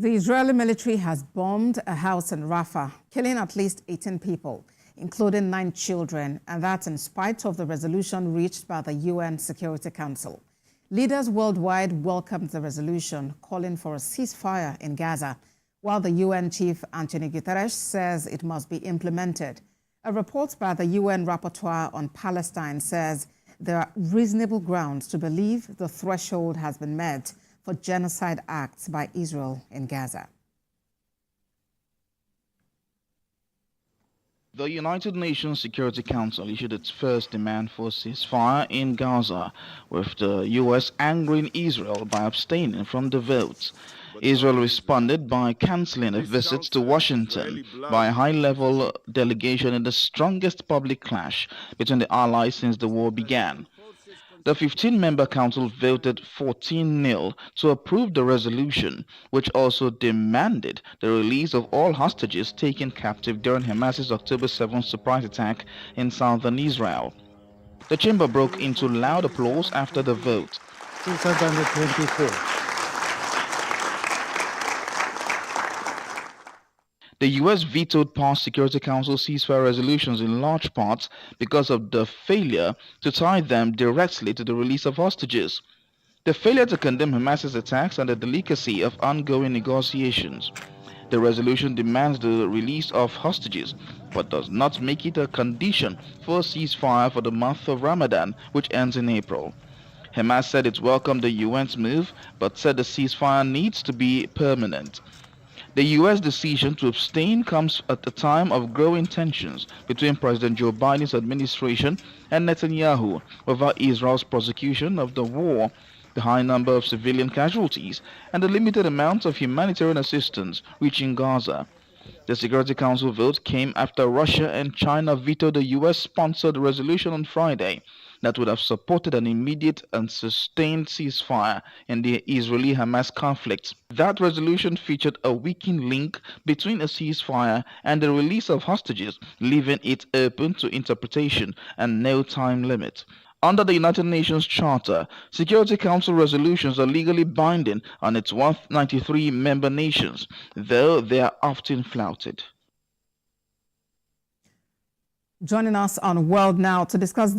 The Israeli military has bombed a house in Rafah, killing at least 18 people, including 9 children, and that's in spite of the resolution reached by the UN Security Council. Leaders worldwide welcomed the resolution, calling for a ceasefire in Gaza, while the UN chief Antonio Guterres says it must be implemented. A report by the UN rapporteur on Palestine says there are reasonable grounds to believe the threshold has been met for genocide acts by Israel in Gaza. The United Nations Security Council issued its first demand for a ceasefire in Gaza, with the U.S. angering Israel by abstaining from the vote. Israel responded by cancelling a visit to Washington by a high-level delegation in the strongest public clash between the allies since the war began. The 15-member council voted 14-0 to approve the resolution, which also demanded the release of all hostages taken captive during Hamas's October 7th surprise attack in southern Israel. The chamber broke into loud applause after the vote. 624. The U.S. vetoed past Security Council ceasefire resolutions in large part because of the failure to tie them directly to the release of hostages, the failure to condemn Hamas's attacks, and the delicacy of ongoing negotiations. The resolution demands the release of hostages, but does not make it a condition for a ceasefire for the month of Ramadan, which ends in April. Hamas said it welcomed the UN's move, but said the ceasefire needs to be permanent. The U.S. decision to abstain comes at a time of growing tensions between President Joe Biden's administration and Netanyahu over Israel's prosecution of the war, the high number of civilian casualties, and the limited amount of humanitarian assistance reaching Gaza. The Security Council vote came after Russia and China vetoed a U.S.-sponsored resolution on Friday that would have supported an immediate and sustained ceasefire in the Israeli-Hamas conflict. That resolution featured a weakened link between a ceasefire and the release of hostages, leaving it open to interpretation and no time limit. Under the United Nations Charter, Security Council resolutions are legally binding on its 193 member nations, though they are often flouted. Joining us on World Now to discuss the